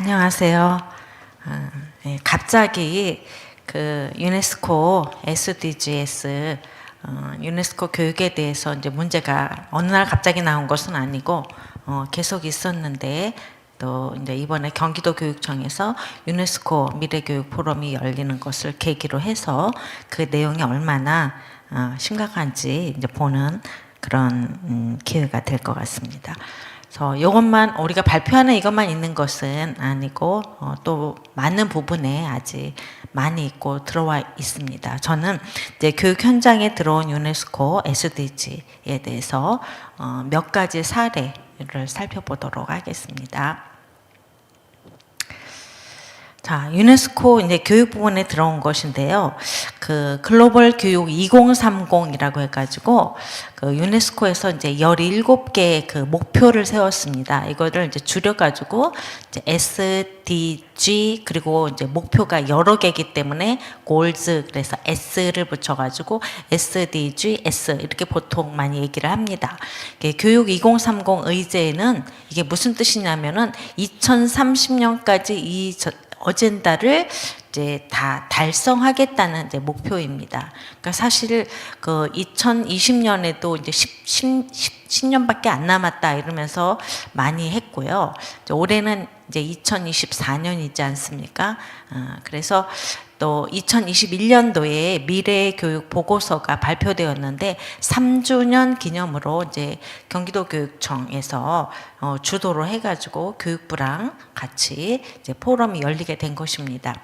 안녕하세요. 갑자기 그 유네스코 SDGs 유네스코 교육에 대해서 이제 문제가 어느 날 갑자기 나온 것은 아니고 계속 있었는데, 또 이제 이번에 경기도 교육청에서 유네스코 미래교육 포럼이 열리는 것을 계기로 해서 그 내용이 얼마나 심각한지 이제 보는 그런 기회가 될 것 같습니다. 그래서 이것만 우리가 발표하는 이것만 있는 것은 아니고 또 많은 부분에 아직 많이 있고 들어와 있습니다. 저는 이제 교육 현장에 들어온 유네스코 SDG에 대해서 몇 가지 사례를 살펴보도록 하겠습니다. 자, 유네스코 이제 교육 부분에 들어온 것인데요. 그 글로벌 교육 2030이라고 해가지고 그 유네스코에서 이제 17개의 그 목표를 세웠습니다. 이거를 이제 줄여가지고 이제 SDG, 그리고 이제 목표가 여러 개이기 때문에 골즈, 그래서 S를 붙여가지고 SDG, S 이렇게 보통 많이 얘기를 합니다. 교육 2030 의제는 이게 무슨 뜻이냐면은 2030년까지 이 어젠다를 이제 다 달성하겠다는 이제 목표입니다. 그러니까 사실 그 2020년에도 이제 10년밖에 안 남았다 이러면서 많이 했고요. 올해는 이제 2024년이지 않습니까? 그래서 또 2021년도에 미래교육 보고서가 발표되었는데 3주년 기념으로 이제 경기도 교육청에서 주도를 해가지고 교육부랑 같이 이제 포럼이 열리게 된 것입니다.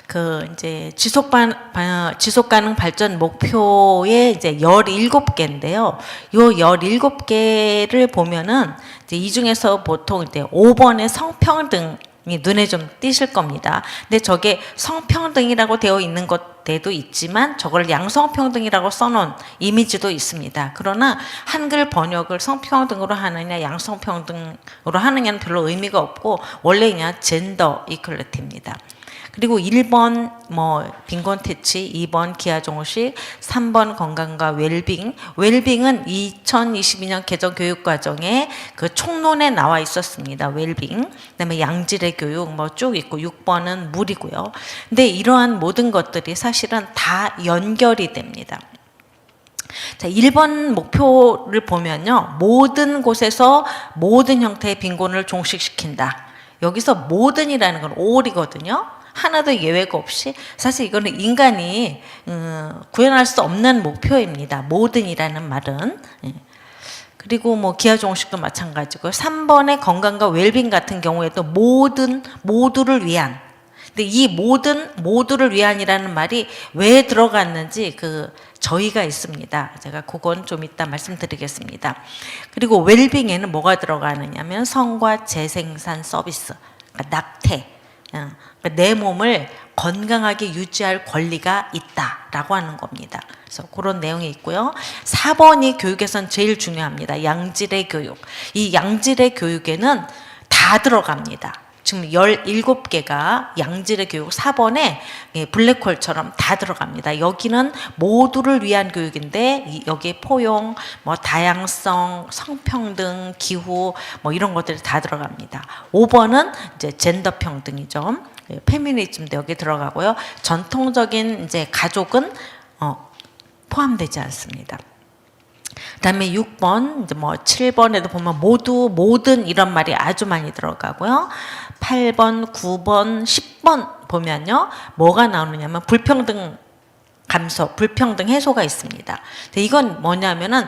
그 이제 지속 가능 발전 목표에 이제 17개인데요. 요 17개를 보면은 이제 이 중에서 보통 이제 5번의 성평등 이 눈에 좀 띄실 겁니다. 근데 저게 성평등이라고 되어 있는 것들도 있지만 저걸 양성평등이라고 써놓은 이미지도 있습니다. 그러나 한글 번역을 성평등으로 하느냐 양성평등으로 하느냐는 별로 의미가 없고 원래 그냥 젠더 이퀄리티입니다. 그리고 1번 뭐 빈곤 퇴치, 2번 기하 종식, 3번 건강과 웰빙. 웰빙은 2022년 개정 교육 과정에 그 총론에 나와 있었습니다. 웰빙. 그다음에 양질의 교육 뭐 쭉 있고 6번은 물이고요. 근데 이러한 모든 것들이 사실은 다 연결이 됩니다. 자, 1번 목표를 보면요. 모든 곳에서 모든 형태의 빈곤을 종식시킨다. 여기서 모든이라는 건 all이거든요. 하나도 예외가 없이. 사실 이거는 인간이 구현할 수 없는 목표입니다. 모든이라는 말은. 그리고 뭐 기하종식도 마찬가지고 3번의 건강과 웰빙 같은 경우에도 모두를 위한. 근데 이 모두를 위한이라는 말이 왜 들어갔는지 그 저희가 있습니다. 제가 그건 좀 이따 말씀드리겠습니다. 그리고 웰빙에는 뭐가 들어가느냐면 성과 재생산 서비스, 그러니까 낙태. 내 몸을 건강하게 유지할 권리가 있다라고 하는 겁니다. 그래서 그런 내용이 있고요. 4번이 교육에선 제일 중요합니다. 양질의 교육. 이 양질의 교육에는 다 들어갑니다. 지금 17개가 양질의 교육 4번에 블랙홀처럼 다 들어갑니다. 여기는 모두를 위한 교육인데 여기에 포용, 뭐 다양성, 성평등, 기후 뭐 이런 것들이 다 들어갑니다. 5번은 이제 젠더 평등이죠. 페미니즘도 여기 들어가고요. 전통적인 이제 가족은 포함되지 않습니다. 그다음에 6번, 이제 뭐 7번에도 보면 모든 이런 말이 아주 많이 들어가고요. 8번, 9번, 10번 보면요. 뭐가 나오느냐면 불평등 감소, 불평등 해소가 있습니다. 근데 이건 뭐냐면은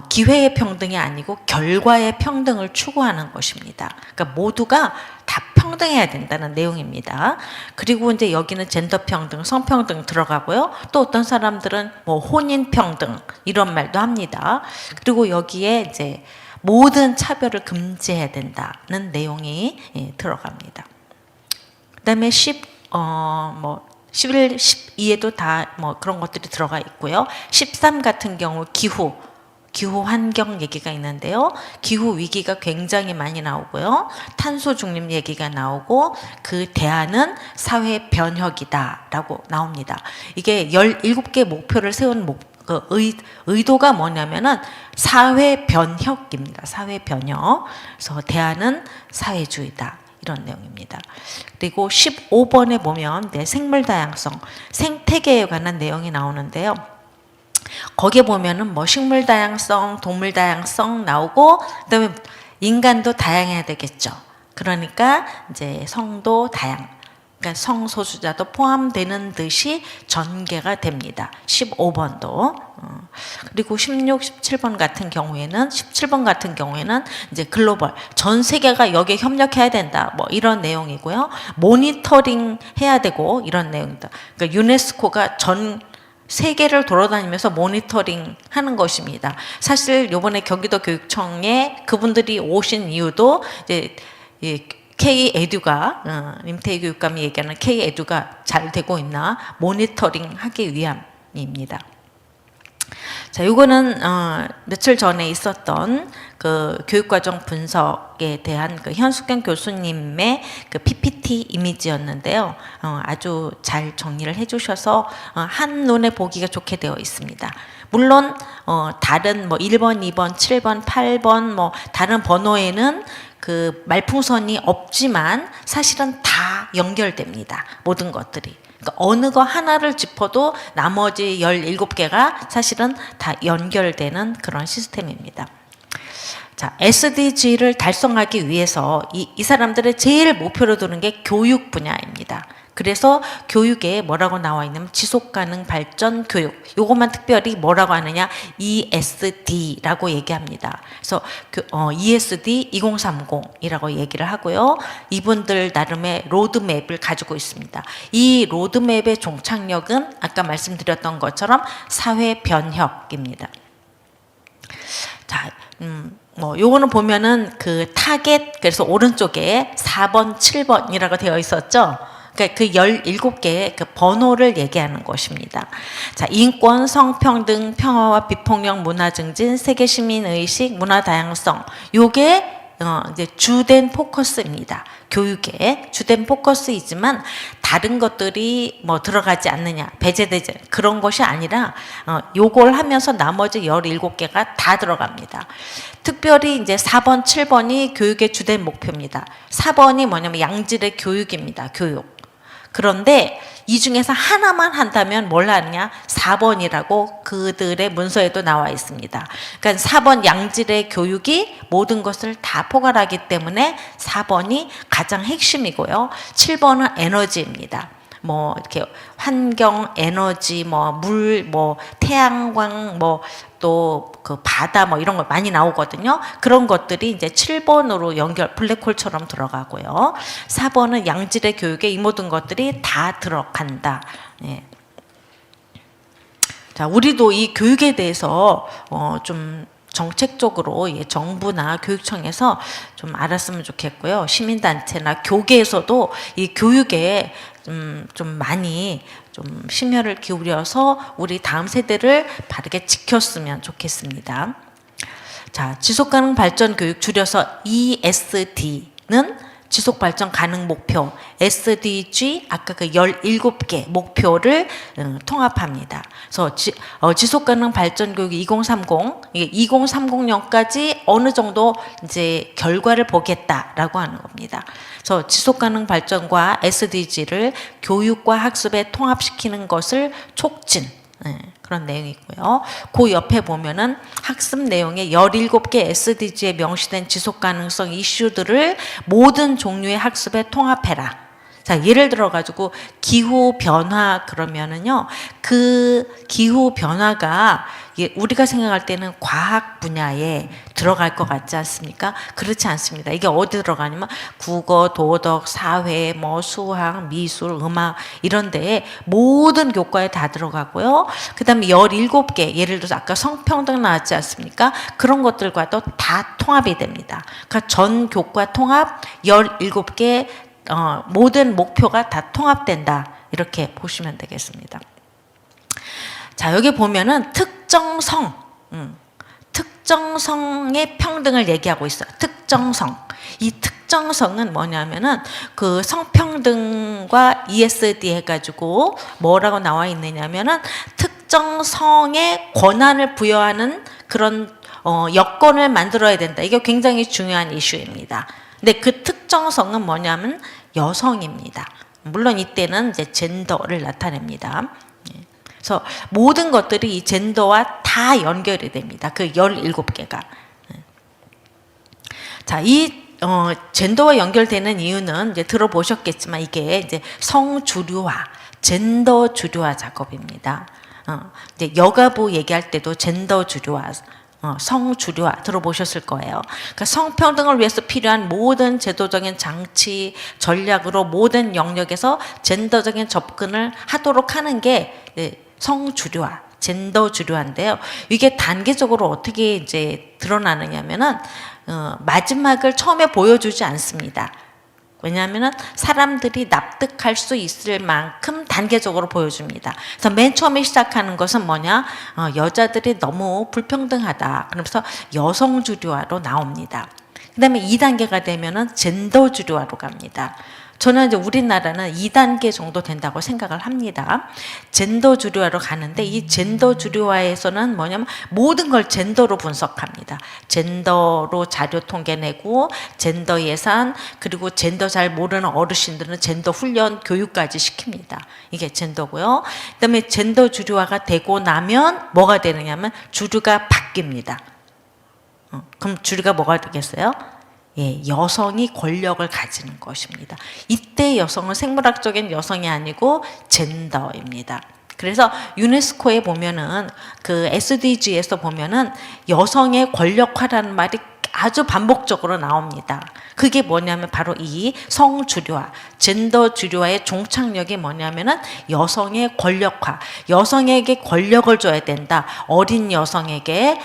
기회의 평등이 아니고 결과의 평등을 추구하는 것입니다. 그러니까 모두가 다 평등해야 된다는 내용입니다. 그리고 이제 여기는 젠더 평등, 성평등 들어가고요. 또 어떤 사람들은 뭐 혼인 평등 이런 말도 합니다. 그리고 여기에 이제 모든 차별을 금지해야 된다는 내용이 들어갑니다. 그다음에 11, 12에도 다 뭐 그런 것들이 들어가 있고요. 13 같은 경우 기후 환경 얘기가 있는데요. 기후 위기가 굉장히 많이 나오고요. 탄소 중립 얘기가 나오고 그 대안은 사회 변혁이다라고 나옵니다. 이게 17개 목표를 세운 그 의도가 뭐냐면은 사회 변혁입니다. 사회 변혁. 그래서 대안은 사회주의다. 이런 내용입니다. 그리고 15번에 보면 생물 다양성, 생태계에 관한 내용이 나오는데요. 거기에 보면은 뭐 식물 다양성, 동물 다양성 나오고 그다음에 인간도 다양해야 되겠죠. 그러니까 이제 성도 다양, 그러니까 성소수자도 포함되는 듯이 전개가 됩니다. 15번도. 그리고 16, 17번 같은 경우에는 이제 글로벌 전 세계가 여기에 협력해야 된다. 뭐 이런 내용이고요. 모니터링 해야 되고 이런 내용입니다. 그러니까 유네스코가 전 세계를 돌아다니면서 모니터링 하는 것입니다. 사실 요번에 경기도 교육청에 그분들이 오신 이유도 이제 K-에듀가 임태희 교육감이 얘기하는 K-에듀가 잘 되고 있나 모니터링 하기 위함입니다. 자, 요거는 며칠 전에 있었던 그 교육과정 분석에 대한 그 현숙경 교수님의 그 PPT 이미지였는데요. 아주 잘 정리를 해주셔서 한눈에 보기가 좋게 되어 있습니다. 물론 다른 뭐 1번, 2번, 7번, 8번 뭐 다른 번호에는 그 말풍선이 없지만 사실은 다 연결됩니다. 모든 것들이. 그러니까 어느 거 하나를 짚어도 나머지 17개가 사실은 다 연결되는 그런 시스템입니다. 자, SDG를 달성하기 위해서 이 사람들의 제일 목표로 두는 게 교육 분야입니다. 그래서 교육에 뭐라고 나와 있냐면 지속가능 발전 교육. 요것만 특별히 뭐라고 하느냐? ESD라고 얘기합니다. 그래서 ESD 2030이라고 얘기를 하고요. 이분들 나름의 로드맵을 가지고 있습니다. 이 로드맵의 종착역은 아까 말씀드렸던 것처럼 사회 변혁입니다. 자, 뭐 요거는 보면은 그 타겟, 그래서 오른쪽에 4번, 7번이라고 되어 있었죠. 그러니까 그 17개의 그 번호를 얘기하는 것입니다. 자, 인권, 성평등, 평화와 비폭력, 문화 증진, 세계 시민 의식, 문화 다양성. 요게 이제 주된 포커스입니다. 교육의 주된 포커스이지만 다른 것들이 뭐 들어가지 않느냐, 배제되지 그런 것이 아니라 요걸 하면서 나머지 17개가 다 들어갑니다. 특별히 이제 4번, 7번이 교육의 주된 목표입니다. 4번이 뭐냐면 양질의 교육입니다. 교육. 그런데 이 중에서 하나만 한다면 뭘 하느냐? 4번이라고 그들의 문서에도 나와 있습니다. 그러니까 4번 양질의 교육이 모든 것을 다 포괄하기 때문에 4번이 가장 핵심이고요. 7번은 에너지입니다. 뭐 이렇게 환경, 에너지, 뭐 물, 뭐 태양광, 뭐 또 그 바다 뭐 이런 거 많이 나오거든요. 그런 것들이 이제 7번으로 연결 블랙홀처럼 들어가고요. 4번은 양질의 교육에 이 모든 것들이 다 들어간다. 예. 자, 우리도 이 교육에 대해서 좀 정책적으로 정부나 교육청에서 좀 알았으면 좋겠고요. 시민단체나 교계에서도 이 교육에 좀 많이 좀 심혈을 기울여서 우리 다음 세대를 바르게 지켰으면 좋겠습니다. 자, 지속가능 발전 교육 줄여서 ESD는 지속발전 가능 목표, SDG 아까 그 17개 목표를 통합합니다. 그래서 지속가능 발전 교육 2030, 이게 2030년까지 어느 정도 이제 결과를 보겠다라고 하는 겁니다. 그래서 지속가능 발전과 SDG를 교육과 학습에 통합시키는 것을 촉진. 그런 내용이고요. 그 옆에 보면은 학습 내용에 17개 SDG에 명시된 지속가능성 이슈들을 모든 종류의 학습에 통합해라. 자, 예를 들어 가지고 기후 변화 그러면은요. 그 기후 변화가 우리가 생각할 때는 과학 분야에 들어갈 것 같지 않습니까? 그렇지 않습니다. 이게 어디 들어가냐면 국어, 도덕, 사회, 뭐 수학, 미술, 음악 이런 데에 모든 교과에 다 들어가고요. 그다음에 17개 예를 들어서 아까 성평등 나왔지 않습니까? 그런 것들과도 다 통합이 됩니다. 그러니까 전 교과 통합 17개 모든 목표가 다 통합된다. 이렇게 보시면 되겠습니다. 자, 여기 보면은 특정성의 평등을 얘기하고 있어요. 특정성. 이 특정성은 뭐냐면은 그 성평등과 ESD 해가지고 뭐라고 나와 있느냐면은 특정 성에 권한을 부여하는 그런 여건을 만들어야 된다. 이게 굉장히 중요한 이슈입니다. 근데 그 특정 성은 뭐냐면 여성입니다. 물론 이때는 이제 젠더를 나타냅니다. 그래서 모든 것들이 이 젠더와 다 연결이 됩니다. 그 17개가. 자, 이 젠더와 연결되는 이유는 이제 들어보셨겠지만 이게 이제 성주류화, 젠더 주류화 작업입니다. 이제 여가부 얘기할 때도 젠더 주류화, 성주류화 들어보셨을 거예요. 그러니까 성평등을 위해서 필요한 모든 제도적인 장치, 전략으로 모든 영역에서 젠더적인 접근을 하도록 하는 게 성주류화, 젠더 주류화인데요. 이게 단계적으로 어떻게 이제 드러나느냐면은 마지막을 처음에 보여주지 않습니다. 왜냐하면은 사람들이 납득할 수 있을 만큼 단계적으로 보여줍니다. 그래서 맨 처음에 시작하는 것은 뭐냐? 여자들이 너무 불평등하다. 그러면서 여성주류화로 나옵니다. 그 다음에 2단계가 되면은 젠더주류화로 갑니다. 저는 이제 우리나라는 2단계 정도 된다고 생각을 합니다. 젠더 주류화로 가는데 이 젠더 주류화에서는 뭐냐면 모든 걸 젠더로 분석합니다. 젠더로 자료 통계 내고 젠더 예산, 그리고 젠더 잘 모르는 어르신들은 젠더 훈련 교육까지 시킵니다. 이게 젠더고요. 그다음에 젠더 주류화가 되고 나면 뭐가 되느냐면 주류가 바뀝니다. 그럼 주류가 뭐가 되겠어요? 예, 여성이 권력을 가지는 것입니다. 이때 여성은 생물학적인 여성이 아니고 젠더입니다. 그래서 유네스코에 보면은 그 SDG에서 보면은 여성의 권력화라는 말이 아주 반복적으로 나옵니다. 그게 뭐냐면 바로 이 성주류화, 젠더 주류화의 종착역이 뭐냐면은 여성의 권력화, 여성에게 권력을 줘야 된다. 어린 여성에게,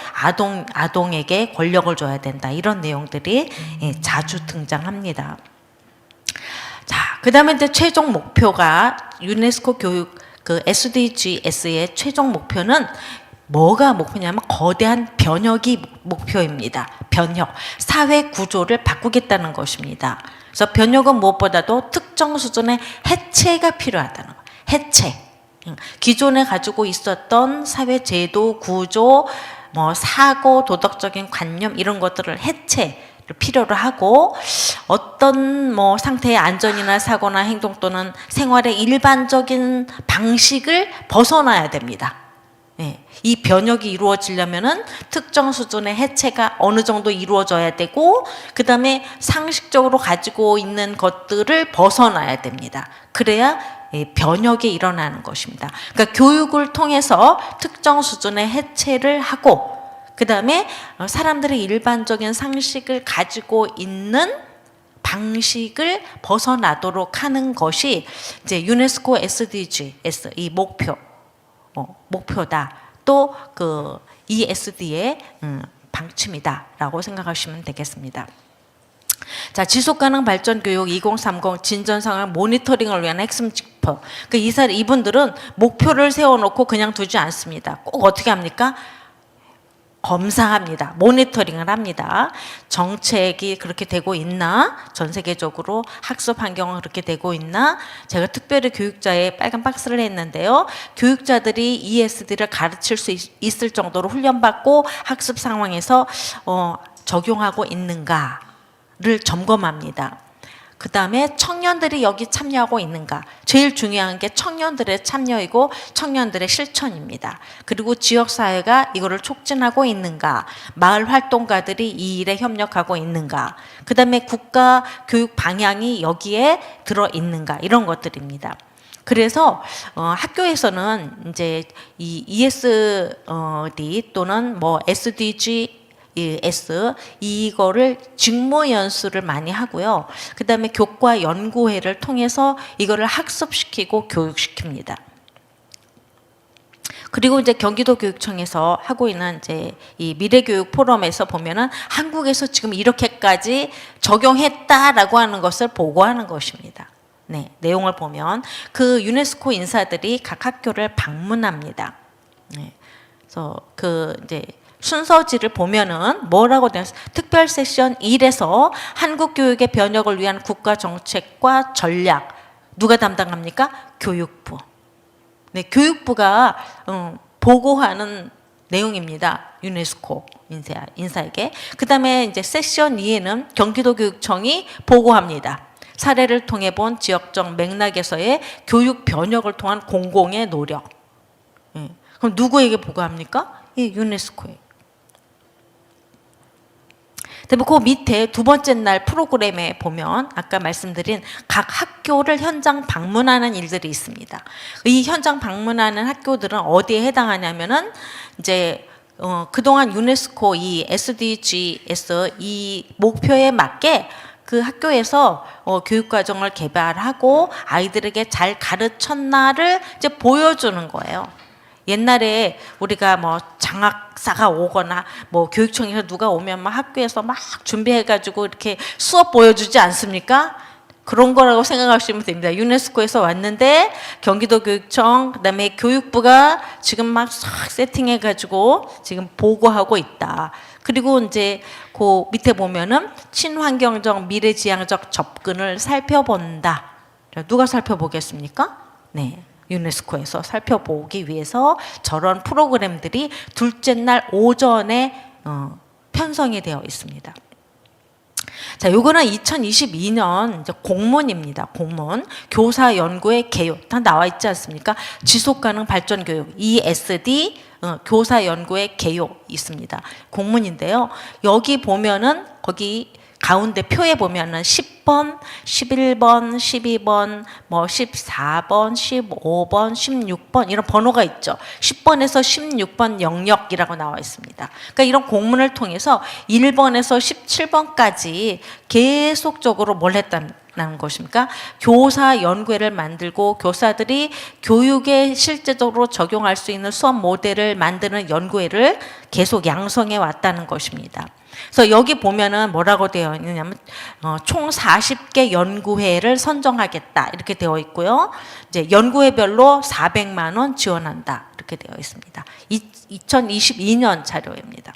아동에게 권력을 줘야 된다. 이런 내용들이 자주 등장합니다. 자, 그 다음에 이제 최종 목표가 유네스코 교육 그 SDGs의 최종 목표는 뭐가 목표냐면 거대한 변혁이 목표입니다. 변혁, 사회 구조를 바꾸겠다는 것입니다. 그래서 변혁은 무엇보다도 특정 수준의 해체가 필요하다는 거예요. 해체. 기존에 가지고 있었던 사회 제도, 구조, 뭐 사고, 도덕적인 관념 이런 것들을 해체. 필요로 하고 어떤 뭐 상태의 안전이나 사고나 행동 또는 생활의 일반적인 방식을 벗어나야 됩니다. 예, 이 변혁이 이루어지려면은 특정 수준의 해체가 어느 정도 이루어져야 되고 그 다음에 상식적으로 가지고 있는 것들을 벗어나야 됩니다. 그래야 변혁이 일어나는 것입니다. 그러니까 교육을 통해서 특정 수준의 해체를 하고 그 다음에 사람들의 일반적인 상식을 가지고 있는 방식을 벗어나도록 하는 것이 이제 유네스코 SDGs 이 목표다. 또 그 ESD의 방침이다라고 생각하시면 되겠습니다. 자, 지속가능 발전 교육 2030 진전 상황 모니터링을 위한 핵심 지표. 이분들은 목표를 세워놓고 그냥 두지 않습니다. 꼭 어떻게 합니까? 검사합니다. 모니터링을 합니다. 정책이 그렇게 되고 있나? 전 세계적으로 학습 환경은 그렇게 되고 있나? 제가 특별히 교육자에 빨간 박스를 했는데요. 교육자들이 ESD를 가르칠 수 있을 정도로 훈련받고 학습 상황에서 적용하고 있는가를 점검합니다. 그 다음에 청년들이 여기 참여하고 있는가. 제일 중요한 게 청년들의 참여이고 청년들의 실천입니다. 그리고 지역사회가 이거를 촉진하고 있는가. 마을 활동가들이 이 일에 협력하고 있는가. 그 다음에 국가 교육 방향이 여기에 들어있는가. 이런 것들입니다. 그래서 학교에서는 이제 이 ESD 또는 뭐 SDG 이거를 직무 연수를 많이 하고요. 그 다음에 교과 연구회를 통해서 이거를 학습시키고 교육시킵니다. 그리고 이제 경기도 교육청에서 하고 있는 이제 이 미래교육 포럼에서 보면은 한국에서 지금 이렇게까지 적용했다라고 하는 것을 보고하는 것입니다. 네, 내용을 보면 그 유네스코 인사들이 각 학교를 방문합니다. 네, 그래서 그 이제 순서지를 보면은 뭐라고 되어 있어요? 특별 세션 1에서 한국 교육의 변혁을 위한 국가 정책과 전략 누가 담당합니까? 교육부. 네, 교육부가 보고하는 내용입니다. 유네스코 인사에게. 그 다음에 이제 세션 2에는 경기도교육청이 보고합니다. 사례를 통해 본 지역적 맥락에서의 교육 변혁을 통한 공공의 노력. 그럼 누구에게 보고합니까? 유네스코에. 그다음에 그 밑에 두 번째 날 프로그램에 보면 아까 말씀드린 각 학교를 현장 방문하는 일들이 있습니다. 이 현장 방문하는 학교들은 어디에 해당하냐면은 이제 그동안 유네스코 이 SDGs 이 목표에 맞게 그 학교에서 교육 과정을 개발하고 아이들에게 잘 가르쳤나를 이제 보여주는 거예요. 옛날에 우리가 뭐 장학사가 오거나 뭐 교육청에서 누가 오면 막 학교에서 막 준비해가지고 이렇게 수업 보여주지 않습니까? 그런 거라고 생각하시면 됩니다. 유네스코에서 왔는데 경기도교육청 그다음에 교육부가 지금 막 세팅해가지고 지금 보고하고 있다. 그리고 이제 그 밑에 보면은 친환경적 미래지향적 접근을 살펴본다. 누가 살펴보겠습니까? 네. 유네스코에서 살펴보기 위해서 저런 프로그램들이 둘째 날 오전에 편성이 되어 있습니다. 자, 요거는 2022년 이제 공문입니다. 공문. 교사 연구의 개요. 다 나와 있지 않습니까? 지속 가능 발전 교육 ESD 교사 연구의 개요 있습니다. 공문인데요. 여기 보면은 거기 가운데 표에 보면은 10번, 11번, 12번, 뭐 14번, 15번, 16번 이런 번호가 있죠. 10번에서 16번 영역이라고 나와 있습니다. 그러니까 이런 공문을 통해서 1번에서 17번까지 계속적으로 뭘 했다는 것입니까? 교사 연구회를 만들고 교사들이 교육에 실제적으로 적용할 수 있는 수업 모델을 만드는 연구회를 계속 양성해 왔다는 것입니다. 그래서 여기 보면은 뭐라고 되어 있느냐면 총 40개 연구회를 선정하겠다 이렇게 되어 있고요. 이제 연구회별로 400만 원 지원한다 이렇게 되어 있습니다. 2022년 자료입니다.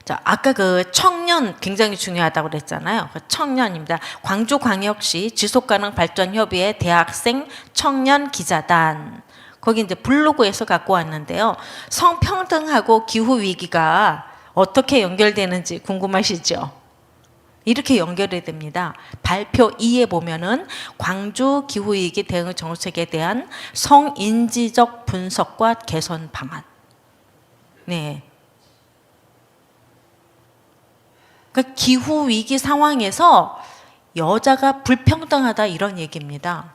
자, 아까 그 청년 굉장히 중요하다고 그랬잖아요. 그 청년입니다. 광주광역시 지속가능발전협의회 대학생 청년 기자단. 거기 이제 블로그에서 갖고 왔는데요. 성평등하고 기후위기가 어떻게 연결되는지 궁금하시죠? 이렇게 연결이 됩니다. 발표 2에 보면은 광주 기후위기 대응 정책에 대한 성인지적 분석과 개선 방안. 네. 그러니까 기후위기 상황에서 여자가 불평등하다 이런 얘기입니다.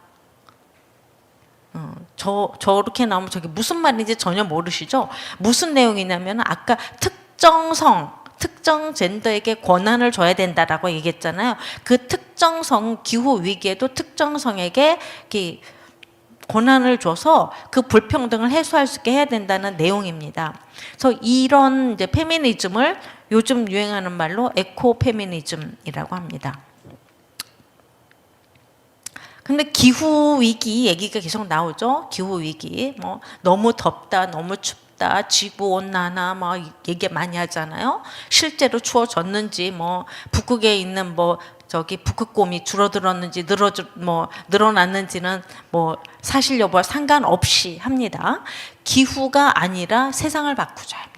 저렇게 나오면 저게 무슨 말인지 전혀 모르시죠? 무슨 내용이냐면 아까 특정 젠더에게 권한을 줘야 된다라고 얘기했잖아요. 그 특정성, 기후 위기에도 특정성에게 권한을 줘서 그 불평등을 해소할 수 있게 해야 된다는 내용입니다. 그래서 이런 이제 페미니즘을 요즘 유행하는 말로 에코 페미니즘이라고 합니다. 근데 기후 위기 얘기가 계속 나오죠. 기후 위기, 뭐 너무 덥다, 너무 춥다, 지구 온난화 뭐 얘기 많이 하잖아요. 실제로 추워졌는지 뭐 북극에 있는 뭐 저기 북극곰이 줄어들었는지 늘어났는지는 뭐 사실 여부와 상관없이 합니다. 기후가 아니라 세상을 바꾸자 합니다.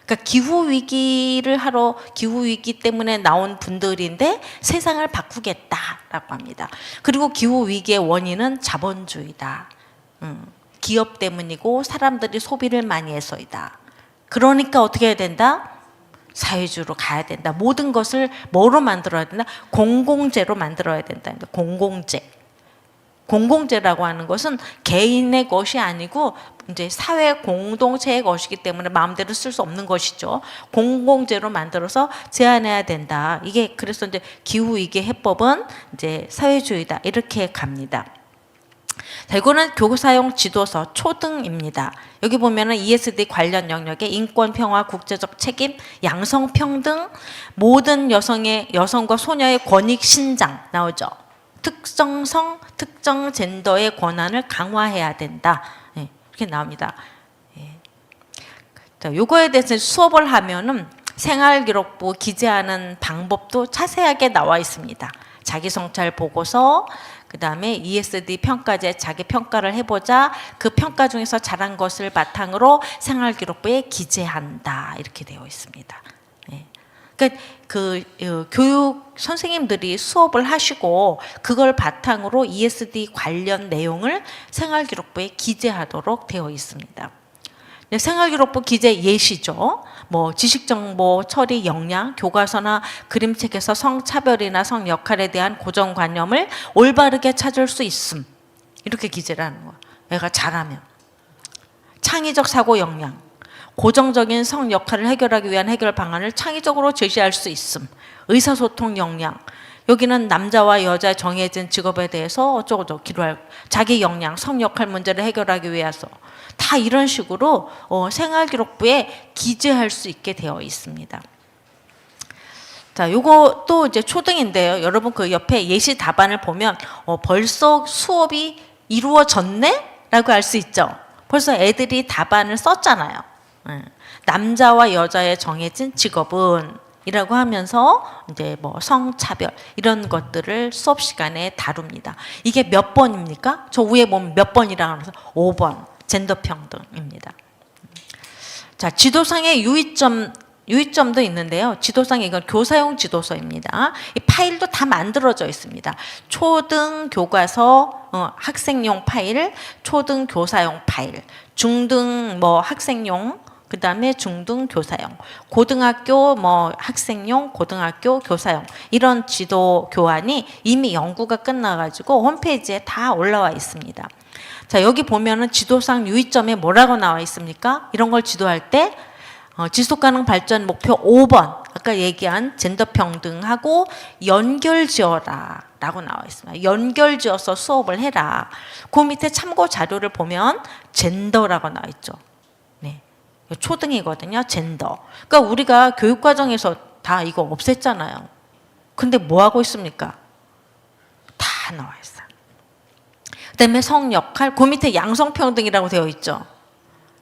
그러니까 기후 위기를 하러 기후 위기 때문에 나온 분들인데 세상을 바꾸겠다라고 합니다. 그리고 기후 위기의 원인은 자본주의다. 기업 때문이고 사람들이 소비를 많이 해서이다. 그러니까 어떻게 해야 된다? 사회주의로 가야 된다. 모든 것을 뭐로 만들어야 된다? 공공재로 만들어야 된다. 공공재. 공공재라고 하는 것은 개인의 것이 아니고 이제 사회 공동체의 것이기 때문에 마음대로 쓸 수 없는 것이죠. 공공재로 만들어서 제한해야 된다. 이게 그래서 이제 기후 위기 해법은 이제 사회주의다. 이렇게 갑니다. 자, 이거는 교사용 지도서 초등입니다. 여기 보면은 ESD 관련 영역에 인권, 평화, 국제적 책임, 양성 평등, 모든 여성과 소녀의 권익 신장 나오죠. 특정성, 특정 젠더의 권한을 강화해야 된다. 네, 이렇게 나옵니다. 네. 자, 요거에 대해서 수업을 하면은 생활기록부 기재하는 방법도 자세하게 나와 있습니다. 자기성찰 보고서, 그 다음에 ESD 평가제 자기 평가를 해보자. 그 평가 중에서 잘한 것을 바탕으로 생활기록부에 기재한다. 이렇게 되어 있습니다. 네. 그러니까 교육 선생님들이 수업을 하시고 그걸 바탕으로 ESD 관련 내용을 생활기록부에 기재하도록 되어 있습니다. 생활기록부 기재 예시죠. 뭐 지식정보 처리 역량, 교과서나 그림책에서 성차별이나 성역할에 대한 고정관념을 올바르게 찾을 수 있음. 이렇게 기재를 하는 거야. 애가 잘하면. 창의적 사고 역량, 고정적인 성역할을 해결하기 위한 해결 방안을 창의적으로 제시할 수 있음. 의사소통 역량, 여기는 남자와 여자 정해진 직업에 대해서 어쩌고저쩌고 기록할 자기 역량, 성역할 문제를 해결하기 위해서 다 이런 식으로 생활기록부에 기재할 수 있게 되어 있습니다. 자, 요거 또 이제 초등인데요. 여러분 그 옆에 예시 답안을 보면 벌써 수업이 이루어졌네? 라고 알 수 있죠. 벌써 애들이 답안을 썼잖아요. 남자와 여자의 정해진 직업은 이라고 하면서 이제 뭐 성차별 이런 것들을 수업 시간에 다룹니다. 이게 몇 번입니까? 저 위에 보면 몇 번이라고 해서 5번 젠더 평등입니다. 자, 지도상의 유의점도 있는데요. 지도상에 이건 교사용 지도서입니다. 이 파일도 다 만들어져 있습니다. 초등 교과서 학생용 파일, 초등 교사용 파일, 중등 뭐 학생용, 그 다음에 중등 교사용, 고등학교 뭐 학생용, 고등학교 교사용 이런 지도 교환이 이미 연구가 끝나가지고 홈페이지에 다 올라와 있습니다. 자, 여기 보면은 지도상 유의점에 뭐라고 나와 있습니까? 이런 걸 지도할 때 지속가능 발전 목표 5번 아까 얘기한 젠더 평등하고 연결지어라 라고 나와 있습니다. 연결지어서 수업을 해라. 그 밑에 참고 자료를 보면 젠더라고 나와 있죠. 네, 초등이거든요. 젠더. 그러니까 우리가 교육과정에서 다 이거 없앴잖아요. 근데 뭐 하고 있습니까? 다 나와 있어요. 그다음에 성역할, 그 밑에 양성평등이라고 되어 있죠.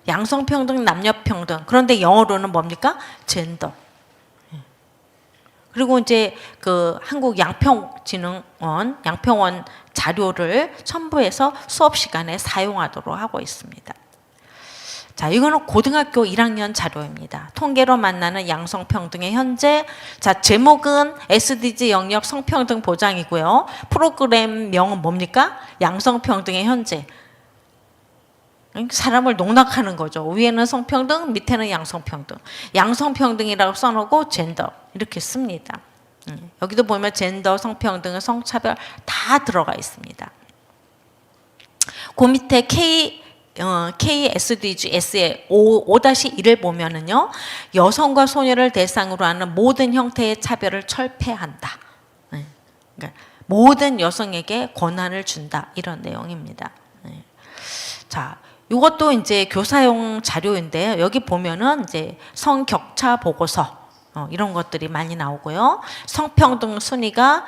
양성평등, 남녀평등. 그런데 영어로는 뭡니까? 젠더. 그리고 이제 그 한국 양평원 자료를 첨부해서 수업 시간에 사용하도록 하고 있습니다. 자, 이거는 고등학교 1학년 자료입니다. 통계로 만나는 양성평등의 현재. 자, 제목은 SDG 영역 성평등 보장이고요. 프로그램명은 뭡니까? 양성평등의 현재. 사람을 농락하는 거죠. 위에는 성평등, 밑에는 양성평등. 양성평등이라고 써놓고 젠더 이렇게 씁니다. 여기도 보면 젠더, 성평등, 성차별 다 들어가 있습니다. 그 밑에 KSDGS의 5-1을 보면은요, 여성과 소녀를 대상으로 하는 모든 형태의 차별을 철폐한다. 그러니까 모든 여성에게 권한을 준다 이런 내용입니다. 자, 이것도 이제 교사용 자료인데요. 여기 보면은 이제 성격차 보고서 이런 것들이 많이 나오고요. 성평등 순위가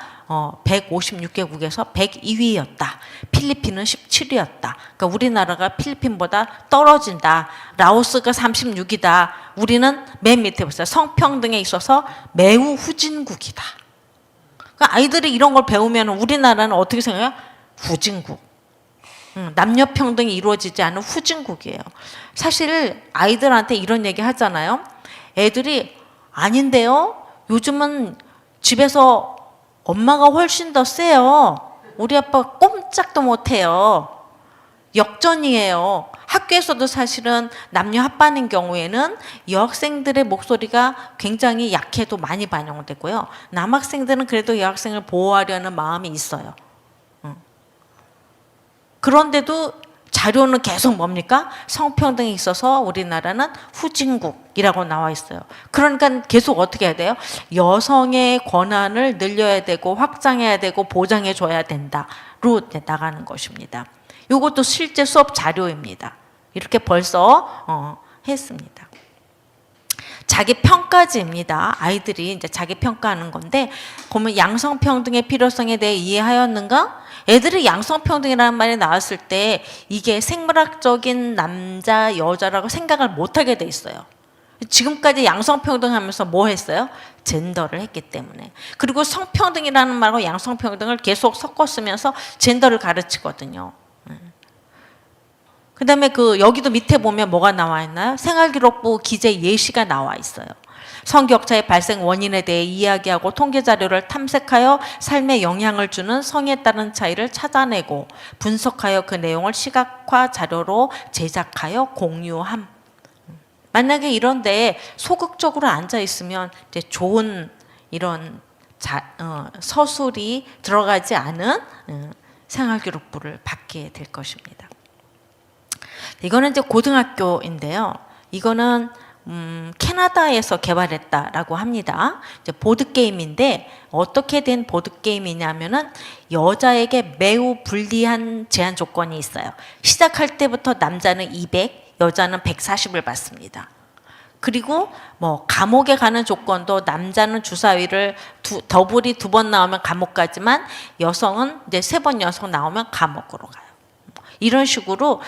156개국에서 102위였다. 필리핀은 17위였다. 그러니까 우리나라가 필리핀보다 떨어진다. 라오스가 36이다. 우리는 맨 밑에 보세요. 성평등에 있어서 매우 후진국이다. 그러니까 아이들이 이런 걸 배우면 우리나라는 어떻게 생각해요? 후진국. 남녀 평등이 이루어지지 않은 후진국이에요. 사실 아이들한테 이런 얘기 하잖아요. 애들이 아닌데요. 요즘은 집에서 엄마가 훨씬 더 세요. 우리 아빠 꼼짝도 못해요. 역전이에요. 학교에서도 사실은 남녀 합반인 경우에는 여학생들의 목소리가 굉장히 약해도 많이 반영되고요. 남학생들은 그래도 여학생을 보호하려는 마음이 있어요. 그런데도 자료는 계속 뭡니까? 성평등에 있어서 우리나라는 후진국이라고 나와 있어요. 그러니까 계속 어떻게 해야 돼요? 여성의 권한을 늘려야 되고 확장해야 되고 보장해 줘야 된다로 나가는 것입니다. 이것도 실제 수업 자료입니다. 이렇게 벌써 했습니다. 자기 평가지입니다. 아이들이 이제 자기 평가하는 건데, 보면 양성평등의 필요성에 대해 이해하였는가? 애들이 양성평등이라는 말이 나왔을 때 이게 생물학적인 남자, 여자라고 생각을 못하게 돼 있어요. 지금까지 양성평등 하면서 뭐 했어요? 젠더를 했기 때문에. 그리고 성평등이라는 말하고 양성평등을 계속 섞어 쓰면서 젠더를 가르치거든요. 그 다음에 여기도 밑에 보면 뭐가 나와 있나요? 생활기록부 기재 예시가 나와 있어요. 성격차의 발생 원인에 대해 이야기하고 통계 자료를 탐색하여 삶에 영향을 주는 성에 따른 차이를 찾아내고 분석하여 그 내용을 시각화 자료로 제작하여 공유함. 만약에 이런데 소극적으로 앉아 있으면 이제 좋은 이런 서술이 들어가지 않은 생활기록부를 받게 될 것입니다. 이거는 이제 고등학교인데요. 이거는 캐나다에서 개발했다라고 합니다. 이제 보드 게임인데 어떻게 된 보드 게임이냐면은 여자에게 매우 불리한 제한 조건이 있어요. 시작할 때부터 남자는 200, 여자는 140을 받습니다. 그리고 뭐 감옥에 가는 조건도 남자는 주사위를 더블이 2번 나오면 감옥 가지만 여성은 이제 3번 연속 나오면 감옥으로 가요. 이런 식으로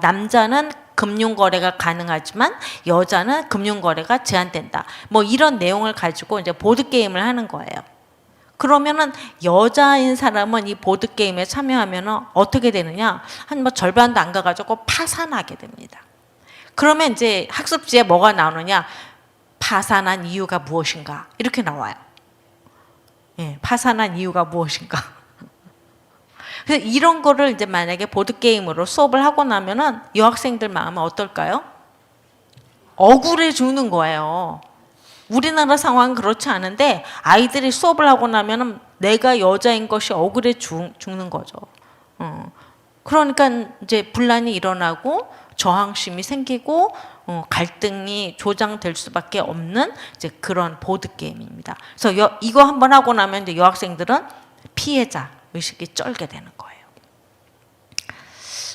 남자는 금융 거래가 가능하지만 여자는 금융 거래가 제한된다. 뭐 이런 내용을 가지고 이제 보드 게임을 하는 거예요. 그러면은 여자인 사람은 이 보드 게임에 참여하면은 어떻게 되느냐? 한 뭐 절반도 안 가가지고 파산하게 됩니다. 그러면 이제 학습지에 뭐가 나오느냐? 파산한 이유가 무엇인가? 이렇게 나와요. 예, 파산한 이유가 무엇인가? 그래서 이런 거를 이제 만약에 보드게임으로 수업을 하고 나면은 여학생들 마음은 어떨까요? 억울해 죽는 거예요. 우리나라 상황은 그렇지 않은데 아이들이 수업을 하고 나면은 내가 여자인 것이 억울해 죽는 거죠. 그러니까 이제 분란이 일어나고 저항심이 생기고 갈등이 조장될 수밖에 없는 이제 그런 보드게임입니다. 그래서 이거 한번 하고 나면 이제 여학생들은 피해자 의식이 쩔게 되는 거예요.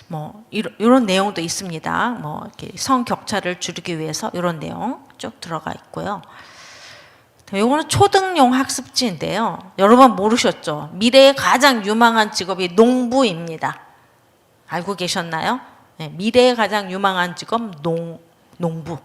뭐 이런 내용도 있습니다. 뭐 이렇게 성 격차를 줄이기 위해서 이런 내용 쭉 들어가 있고요. 이거는 초등용 학습지인데요. 여러분 모르셨죠? 미래의 가장 유망한 직업이 농부입니다. 알고 계셨나요? 네, 미래의 가장 유망한 직업 농부.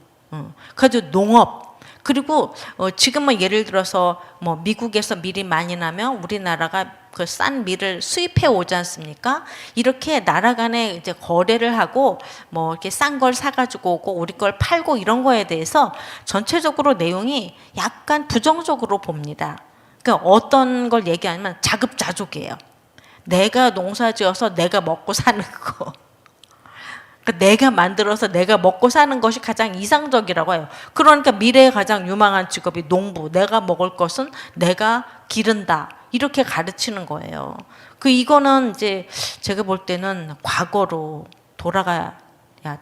그래도 농업. 그리고 지금은 예를 들어서 뭐 미국에서 밀이 많이 나면 우리나라가 그 싼 밀을 수입해 오지 않습니까? 이렇게 나라 간에 이제 거래를 하고 뭐 이렇게 싼 걸 사가지고 오고 우리 걸 팔고 이런 거에 대해서 전체적으로 내용이 약간 부정적으로 봅니다. 그러니까 어떤 걸 얘기하면 자급자족이에요. 내가 농사지어서 내가 먹고 사는 거. 그러니까 내가 만들어서 내가 먹고 사는 것이 가장 이상적이라고 해요. 그러니까 미래의 가장 유망한 직업이 농부. 내가 먹을 것은 내가 기른다. 이렇게 가르치는 거예요. 이거는 이제 제가 볼 때는 과거로 돌아가야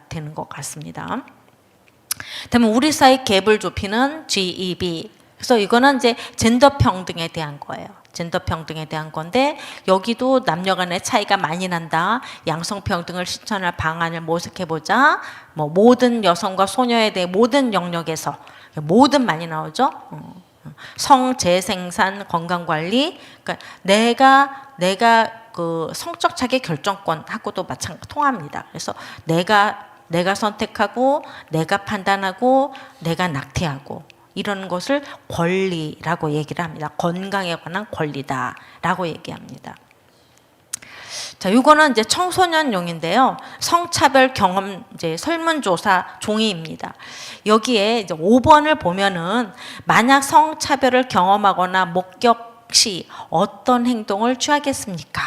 되는 것 같습니다. 다음에 우리 사이 갭을 좁히는 GEB. 그래서 이거는 이제 젠더 평등에 대한 거예요. 젠더 평등에 대한 건데 여기도 남녀 간의 차이가 많이 난다. 양성 평등을 실천할 방안을 모색해 보자. 뭐 모든 여성과 소녀에 대해 모든 영역에서 모든 많이 나오죠. 성재생산 건강관리. 그러니까 내가 그 성적 자기 결정권하고도 통합니다. 그래서 내가 선택하고 내가 판단하고 내가 낙태하고 이런 것을 권리라고 얘기를 합니다. 건강에 관한 권리다라고 얘기합니다. 자, 이거는 이제 청소년용인데요. 성차별 경험 이제 설문조사 종이입니다. 여기에 이제 5번을 보면은 만약 성차별을 경험하거나 목격 시 어떤 행동을 취하겠습니까?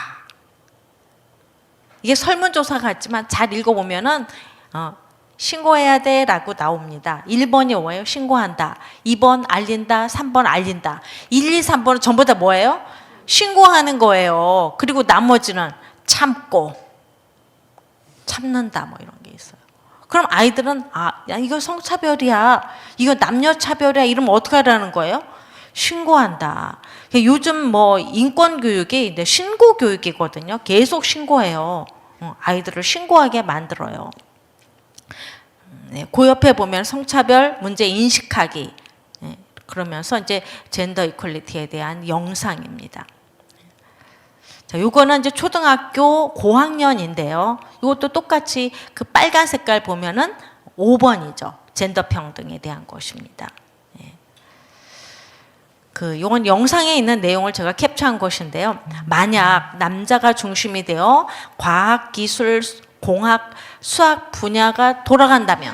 이게 설문조사 같지만 잘 읽어보면은 신고해야 돼 라고 나옵니다. 1번이 뭐예요? 신고한다. 2번 알린다. 3번 알린다. 1, 2, 3번은 전부 다 뭐예요? 신고하는 거예요. 그리고 나머지는 참는다 뭐 이런 게 있어요. 그럼 아이들은 야, 이거 성차별이야. 이거 남녀차별이야. 이러면 어떻게 하라는 거예요? 신고한다. 요즘 뭐 인권교육이 신고교육이거든요. 계속 신고해요. 아이들을 신고하게 만들어요. 네, 그 옆에 보면 성차별 문제 인식하기. 네, 그러면서 이제 젠더 이퀄리티에 대한 영상입니다. 자, 요거는 이제 초등학교 고학년인데요. 이것도 똑같이 그 빨간 색깔 보면은 5번이죠. 젠더 평등에 대한 것입니다. 요건 영상에 있는 내용을 제가 캡처한 것인데요. 만약 남자가 중심이 되어 과학, 기술, 공학, 수학 분야가 돌아간다면,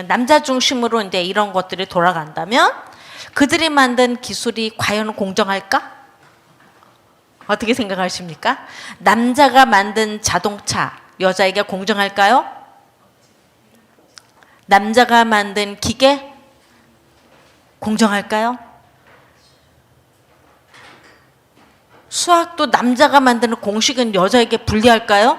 남자 중심으로 이제 이런 것들이 돌아간다면 그들이 만든 기술이 과연 공정할까? 어떻게 생각하십니까? 남자가 만든 자동차, 여자에게 공정할까요? 남자가 만든 기계, 공정할까요? 수학도 남자가 만드는 공식은 여자에게 불리할까요?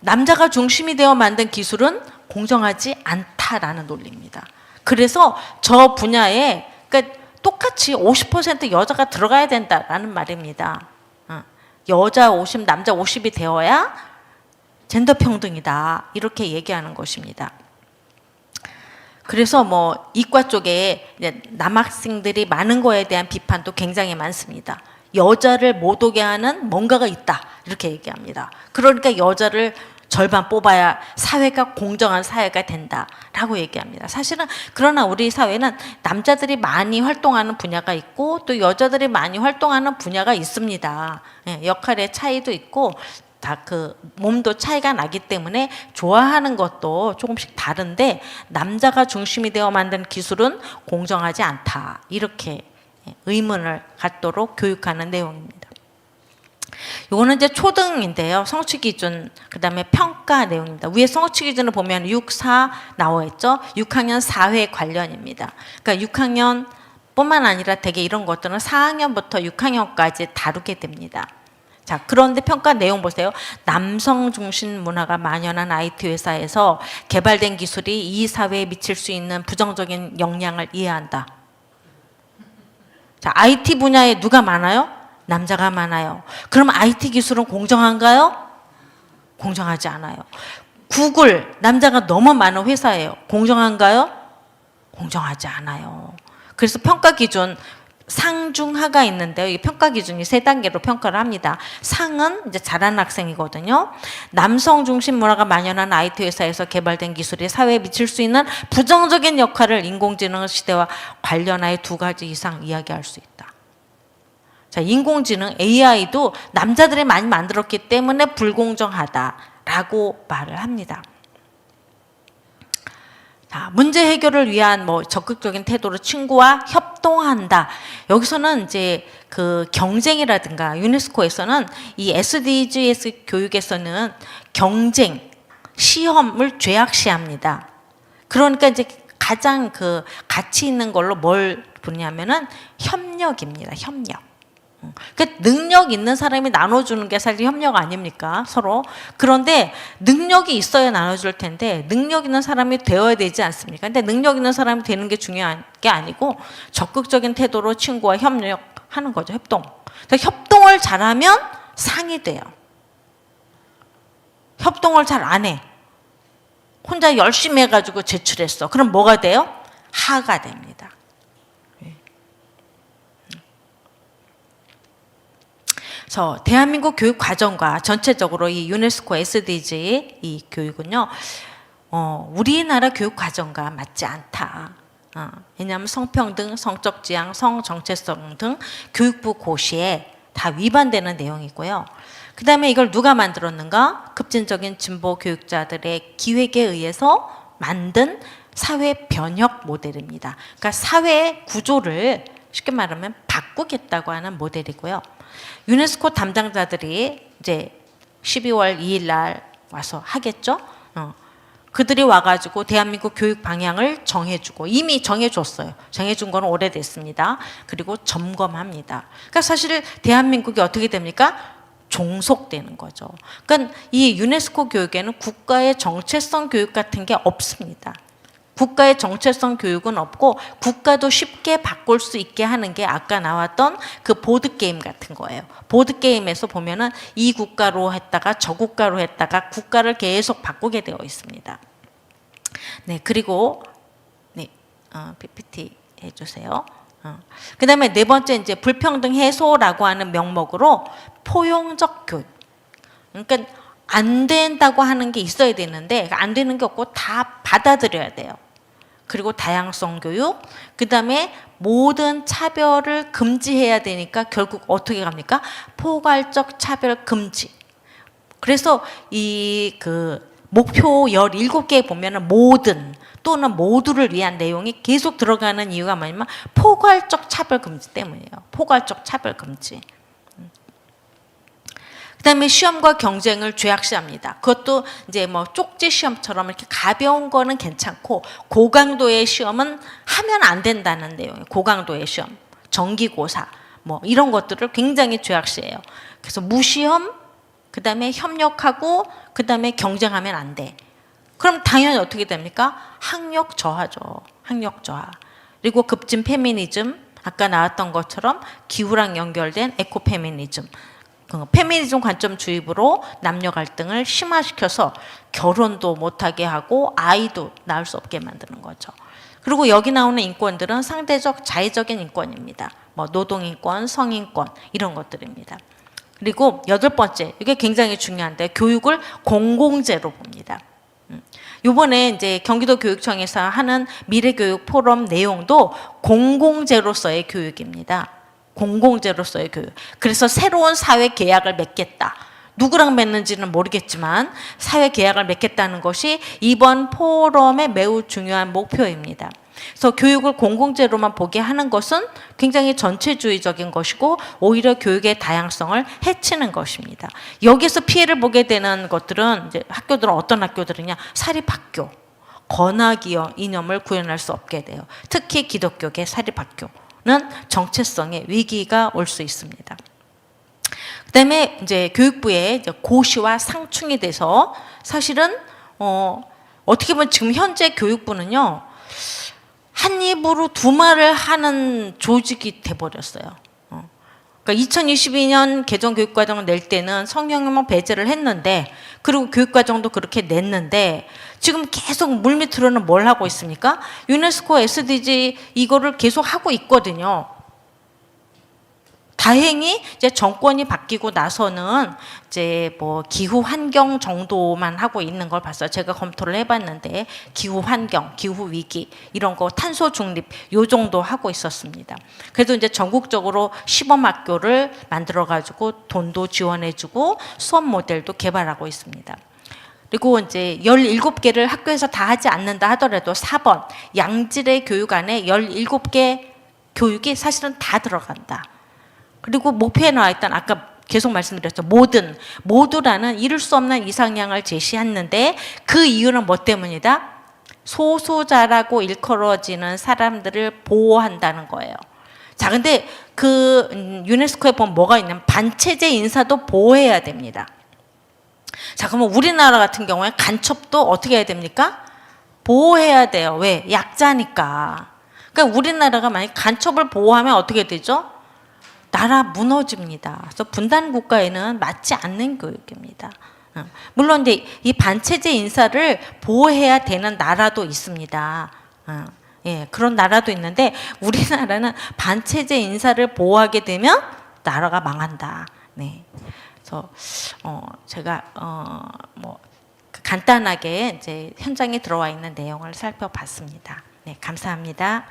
남자가 중심이 되어 만든 기술은 공정하지 않다라는 논리입니다. 그래서 저 분야에 그러니까 똑같이 50% 여자가 들어가야 된다라는 말입니다. 여자 50, 남자 50이 되어야 젠더 평등이다. 이렇게 얘기하는 것입니다. 그래서 뭐 이과 쪽에 남학생들이 많은 거에 대한 비판도 굉장히 많습니다. 여자를 못 오게 하는 뭔가가 있다. 이렇게 얘기합니다. 그러니까 여자를 절반 뽑아야 사회가 공정한 사회가 된다라고 얘기합니다. 사실은 그러나 우리 사회는 남자들이 많이 활동하는 분야가 있고 또 여자들이 많이 활동하는 분야가 있습니다. 역할의 차이도 있고 다 그 몸도 차이가 나기 때문에 좋아하는 것도 조금씩 다른데 남자가 중심이 되어 만든 기술은 공정하지 않다. 이렇게 의문을 갖도록 교육하는 내용입니다. 요거는 이제 초등인데요. 성취 기준, 그다음에 평가 내용입니다. 위에 성취 기준을 보면 6, 4 나와 있죠. 6학년 4회 관련입니다. 그러니까 6학년뿐만 아니라 되게 이런 것들은 4학년부터 6학년까지 다루게 됩니다. 자, 그런데 평가 내용 보세요. 남성 중심 문화가 만연한 IT 회사에서 개발된 기술이 이 사회에 미칠 수 있는 부정적인 영향을 이해한다. 자, IT 분야에 누가 많아요? 남자가 많아요. 그럼 IT 기술은 공정한가요? 공정하지 않아요. 구글, 남자가 너무 많은 회사예요. 공정한가요? 공정하지 않아요. 그래서 평가 기준, 상중하가 있는데요. 이 평가 기준이 3단계로 평가를 합니다. 상은 이제 잘하는 학생이거든요. 남성 중심 문화가 만연한 IT 회사에서 개발된 기술이 사회에 미칠 수 있는 부정적인 역할을 인공지능 시대와 관련하여 2가지 이상 이야기할 수 있다. 자, 인공지능 AI도 남자들이 많이 만들었기 때문에 불공정하다라고 말을 합니다. 자, 문제 해결을 위한 뭐 적극적인 태도로 친구와 협동한다. 여기서는 이제 그 경쟁이라든가 유네스코에서는 이 SDGs 교육에서는 경쟁, 시험을 죄악시합니다. 그러니까 이제 가장 그 가치 있는 걸로 뭘 보냐면은 협력입니다. 협력. 그러니까 능력 있는 사람이 나눠주는 게 사실 협력 아닙니까? 서로. 그런데 능력이 있어야 나눠줄 텐데 능력 있는 사람이 되어야 되지 않습니까? 근데 능력 있는 사람이 되는 게 중요한 게 아니고 적극적인 태도로 친구와 협력하는 거죠. 협동. 그러니까 협동을 잘하면 상이 돼요. 협동을 잘 안 해. 혼자 열심히 해가지고 제출했어. 그럼 뭐가 돼요? 하가 됩니다. 그래서 대한민국 교육 과정과 전체적으로 이 유네스코 SDG 이 교육은요, 우리나라 교육 과정과 맞지 않다. 왜냐하면 성평등, 성적 지향, 성정체성 등 교육부 고시에 다 위반되는 내용이고요. 그 다음에 이걸 누가 만들었는가? 급진적인 진보 교육자들의 기획에 의해서 만든 사회 변혁 모델입니다. 그러니까 사회 구조를 쉽게 말하면 바꾸겠다고 하는 모델이고요. 유네스코 담당자들이 이제 12월 2일 날 와서 하겠죠. 그들이 와가지고 대한민국 교육 방향을 정해주고 이미 정해줬어요. 정해준 건 오래됐습니다. 그리고 점검합니다. 그러니까 사실 대한민국이 어떻게 됩니까? 종속되는 거죠. 그러니까 이 유네스코 교육에는 국가의 정체성 교육 같은 게 없습니다. 국가의 정체성 교육은 없고 국가도 쉽게 바꿀 수 있게 하는 게 아까 나왔던 그 보드게임 같은 거예요. 보드게임에서 보면은 이 국가로 했다가 저 국가로 했다가 국가를 계속 바꾸게 되어 있습니다. 네, 그리고 네, PPT 해주세요. 그 다음에 4번째 이제 불평등 해소라고 하는 명목으로 포용적 교육. 그러니까 안 된다고 하는 게 있어야 되는데 안 되는 게 없고 다 받아들여야 돼요. 그리고 다양성 교육, 그다음에 모든 차별을 금지해야 되니까 결국 어떻게 갑니까? 포괄적 차별 금지. 그래서 이 목표 17개 보면은 모든 또는 모두를 위한 내용이 계속 들어가는 이유가 뭐냐면 포괄적 차별 금지 때문이에요. 포괄적 차별 금지. 그다음에 시험과 경쟁을 죄악시합니다. 그것도 이제 뭐 쪽지 시험처럼 이렇게 가벼운 거는 괜찮고 고강도의 시험은 하면 안 된다는 내용이에요. 고강도의 시험, 정기고사 뭐 이런 것들을 굉장히 죄악시해요. 그래서 무시험, 그다음에 협력하고 그다음에 경쟁하면 안 돼. 그럼 당연히 어떻게 됩니까? 학력 저하죠. 학력 저하. 그리고 급진 페미니즘, 아까 나왔던 것처럼 기후랑 연결된 에코 페미니즘. 페미니즘 관점 주입으로 남녀 갈등을 심화시켜서 결혼도 못하게 하고 아이도 낳을 수 없게 만드는 거죠. 그리고 여기 나오는 인권들은 상대적 자의적인 인권입니다. 뭐 노동인권, 성인권 이런 것들입니다. 그리고 8번째, 이게 굉장히 중요한데 교육을 공공재로 봅니다. 이번에 이제 경기도 교육청에서 하는 미래교육 포럼 내용도 공공재로서의 교육입니다. 공공재로서의 교육. 그래서 새로운 사회 계약을 맺겠다. 누구랑 맺는지는 모르겠지만 사회 계약을 맺겠다는 것이 이번 포럼의 매우 중요한 목표입니다. 그래서 교육을 공공재로만 보게 하는 것은 굉장히 전체주의적인 것이고 오히려 교육의 다양성을 해치는 것입니다. 여기서 피해를 보게 되는 것들은 이제 학교들은 어떤 학교들이냐? 사립학교, 권학 이념을 구현할 수 없게 돼요. 특히 기독교계 사립학교는 정체성의 위기가 올 수 있습니다. 그다음에 이제 교육부의 이제 고시와 상충이 돼서 사실은 어떻게 보면 지금 현재 교육부는요. 한 입으로 두 말을 하는 조직이 돼버렸어요. 그러니까 2022년 개정 교육과정을 낼 때는 성경만 배제를 했는데 그리고 교육과정도 그렇게 냈는데 지금 계속 물밑으로는 뭘 하고 있습니까? 유네스코 SDG 이거를 계속 하고 있거든요. 다행히 이제 정권이 바뀌고 나서는 이제 뭐 기후 환경 정도만 하고 있는 걸 봤어요. 제가 검토를 해봤는데 기후 환경, 기후 위기 이런 거 탄소 중립 요 정도 하고 있었습니다. 그래도 이제 전국적으로 시범 학교를 만들어 가지고 돈도 지원해주고 수업 모델도 개발하고 있습니다. 그리고 이제 17개를 학교에서 다 하지 않는다 하더라도 4번 양질의 교육 안에 17개 교육이 사실은 다 들어간다. 그리고 목표에 나와 있던 아까 계속 말씀드렸죠. 모두라는 이룰 수 없는 이상향을 제시했는데 그 이유는 뭐 때문이다? 소수자라고 일컬어지는 사람들을 보호한다는 거예요. 자, 근데 유네스코에 보면 뭐가 있냐면 반체제 인사도 보호해야 됩니다. 자, 그러면 우리나라 같은 경우에 간첩도 어떻게 해야 됩니까? 보호해야 돼요. 왜? 약자니까. 그러니까 우리나라가 만약 간첩을 보호하면 어떻게 되죠? 나라 무너집니다. 그래서 분단 국가에는 맞지 않는 교육입니다. 물론 이제 이 반체제 인사를 보호해야 되는 나라도 있습니다. 예, 그런 나라도 있는데 우리나라는 반체제 인사를 보호하게 되면 나라가 망한다. 네. 그래서 제가 뭐 간단하게 이제 현장에 들어와 있는 내용을 살펴봤습니다. 네, 감사합니다.